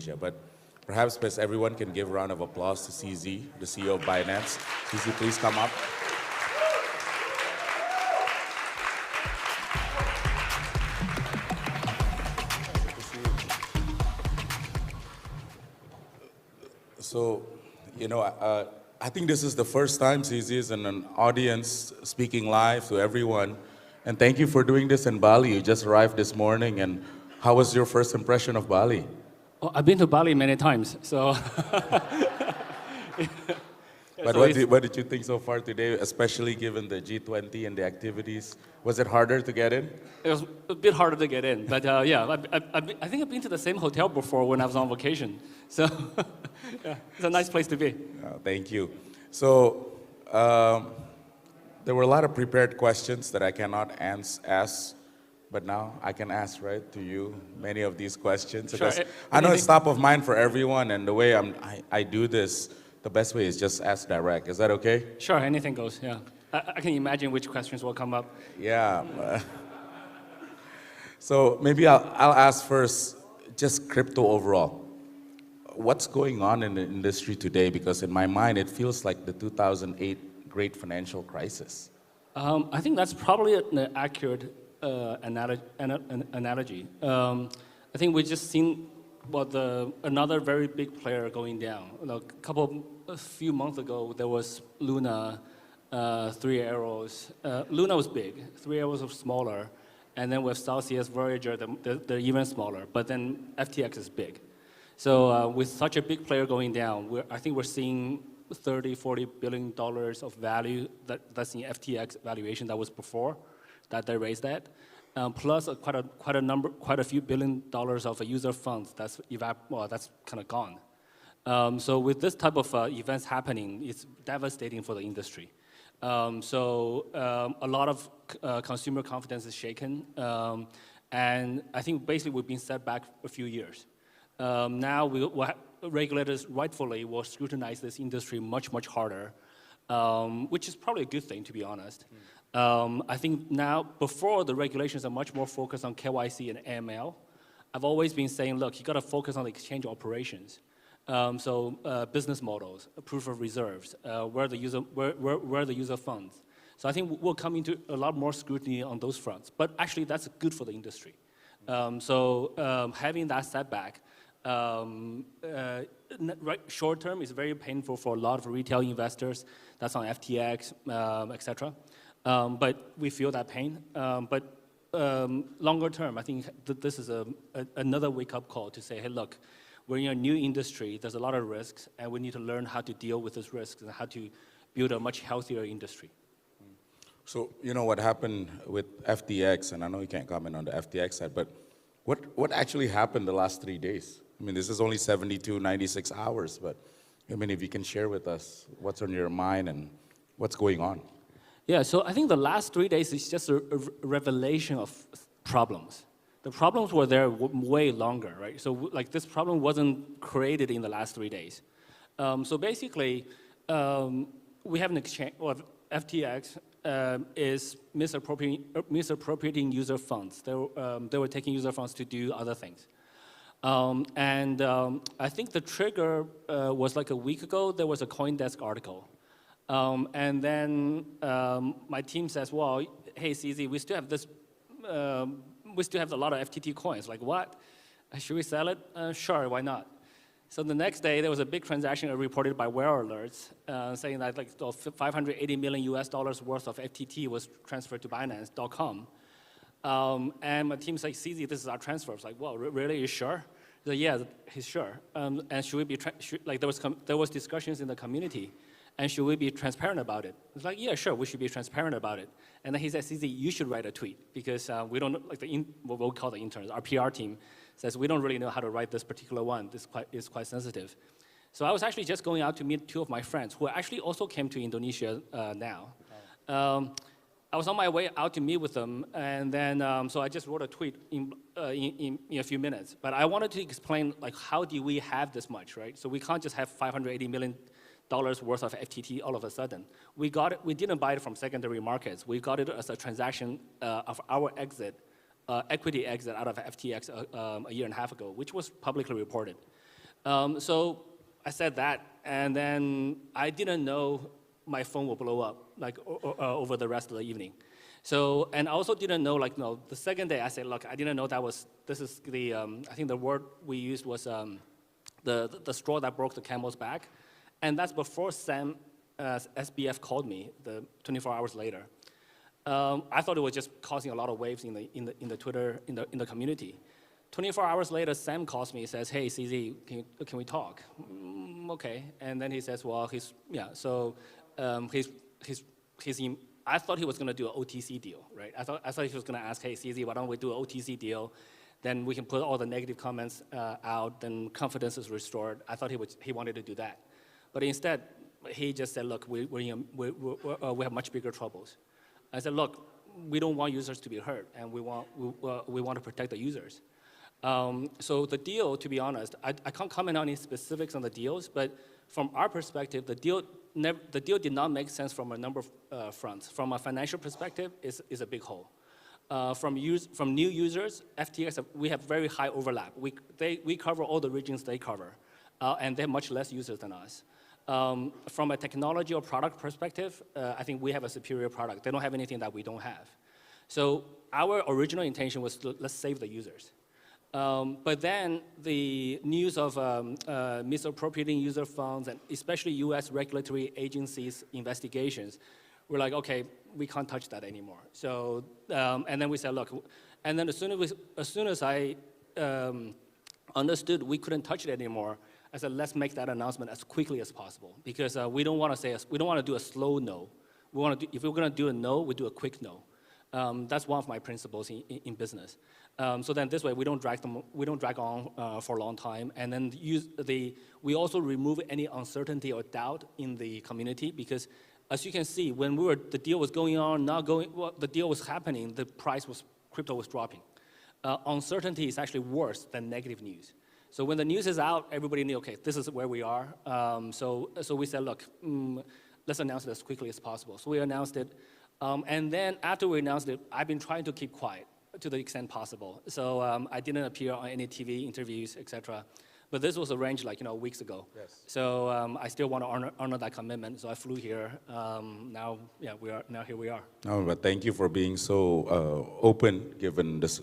Indonesia. But perhaps best everyone can give a round of applause to CZ, the CEO of Binance. CZ, please come up. So, I think this is the first time CZ is in an audience speaking live to everyone. And thank you for doing this in Bali. You just arrived this morning. And how was your first impression of Bali? Oh, I've been to Bali many times, so. But what did you think so far today, especially given the G20 and the activities? Was it harder to get in? It was a bit harder to get in, but yeah, I think I've been to the same hotel before when I was on vacation. So yeah, it's a nice place to be. Thank you. So there were a lot of prepared questions that I cannot ask, but now I can ask, right, to you, many of these questions. Sure. Because I know it's top of mind for everyone, and the way I do this, the best way is just ask direct. Is that okay? Sure, anything goes, yeah. I can imagine which questions will come up. Yeah. So maybe I'll ask first, just crypto overall. What's going on in the industry today? Because in my mind, it feels like the 2008 great financial crisis. I think that's probably an accurate analogy. I think we just seen another very big player going down. A few months ago, there was Luna, 3 Arrows. Luna was big, 3 Arrows was smaller, and then with Celsius, Voyager, they're even smaller. But then FTX is big. So with such a big player going down, I think we're seeing $30–40 billion of value that's the FTX valuation that was before that they raised that. Plus quite a few $1 billion of user funds that's kind of gone. So with this type of events happening, it's devastating for the industry. So a lot of consumer confidence is shaken, and I think basically we've been set back a few years. Now regulators rightfully will scrutinize this industry much harder, which is probably a good thing, to be honest. I think now, before the regulations are much more focused on KYC and AML, I've always been saying, look, you got to focus on the exchange operations. So business models, proof of reserves, where the user funds. So I think we'll come into a lot more scrutiny on those fronts. But actually, that's good for the industry. So having that setback, short term is very painful for a lot of retail investors. That's on FTX, etc. But we feel that pain. But longer term, I think this is another wake-up call to say, hey, look, we're in a new industry. There's a lot of risks, and we need to learn how to deal with those risks and how to build a much healthier industry. So what happened with FTX, and I know you can't comment on the FTX side, but what actually happened the last 3 days? I mean, this is only 72, 96 hours, but I mean, if you can share with us what's on your mind and what's going on. Yeah, so I think the last 3 days is just a revelation of problems. The problems were there way longer, right? So like this problem wasn't created in the last 3 days. So basically, we have an exchange, well, FTX is misappropriating user funds. They were taking user funds to do other things. And I think the trigger was like a week ago. There was a CoinDesk article. And then my team says, well, hey, CZ, we still have this, we still have a lot of FTT coins. Like, what? Should we sell it? Sure, why not? So the next day, there was a big transaction reported by Where Alerts saying that like $580 million worth of FTT was transferred to Binance.com. And my team's like, CZ, this is our transfer. I was like, well, really, you sure? He's like, yeah, he's sure. And should we be, like there was discussions in the community, and should we be transparent about it? It's like, yeah, sure, we should be transparent about it. And then he said, CZ, you should write a tweet, because we don't, like what we'll call the interns, our PR team says, we don't really know how to write this particular one. This is quite sensitive. So I was actually just going out to meet 2 of my friends who actually also came to Indonesia now. I was on my way out to meet with them, and then so I just wrote a tweet in a few minutes. But I wanted to explain, like, how do we have this much, right? So we can't just have $580 million worth of FTT all of a sudden. We got it. We didn't buy it from secondary markets. We got it as a transaction of our exit, equity exit out of FTX a year and a half ago, which was publicly reported. So I said that, and then I didn't know my phone will blow up like over the rest of the evening. So, and I also didn't know, like, no, the second day I said, look, I didn't know this is the, I think the word we used was the straw that broke the camel's back. And that's before Sam, SBF called me 24 hours later. I thought it was just causing a lot of waves in the Twitter, in the community. 24 hours later, Sam calls me and says, hey, CZ, can we talk? Okay. And then he says, well, I thought he was going to do an OTC deal, right? I thought he was going to ask, hey, CZ, why don't we do an OTC deal? Then we can put all the negative comments out, then confidence is restored. I thought he wanted to do that. But instead, he just said, look, we have much bigger troubles. I said, look, we don't want users to be hurt, and we want to protect the users. So the deal, to be honest, I can't comment on any specifics on the deals, but from our perspective, the deal did not make sense from a number of fronts. From a financial perspective, is a big hole. From new users, FTX, we have very high overlap. We cover all the regions they cover, and they have much less users than us. From a technology or product perspective, I think we have a superior product. They don't have anything that we don't have. So our original intention was let's save the users. But then the news of misappropriating user funds, and especially US regulatory agencies' investigations, we're like, okay, we can't touch that anymore. So, and then we said, look, and then as soon as I understood we couldn't touch it anymore, I said, let's make that announcement as quickly as possible, because we don't want to do a slow no. If we're going to do a no, we do a quick no. That's one of my principles in business. So then this way we don't drag on for a long time, and then we also remove any uncertainty or doubt in the community, because as you can see, when the deal was going on, the deal was happening, crypto was dropping. Uncertainty is actually worse than negative news. So when the news is out, everybody knew, okay, this is where we are. So we said, look, let's announce it as quickly as possible. So we announced it. And then after we announced it, I've been trying to keep quiet to the extent possible. So I didn't appear on any TV interviews, et cetera. But this was arranged weeks ago. Yes. So I still want to honor that commitment. So I flew here. Now here we are. No, but thank you for being so open, given this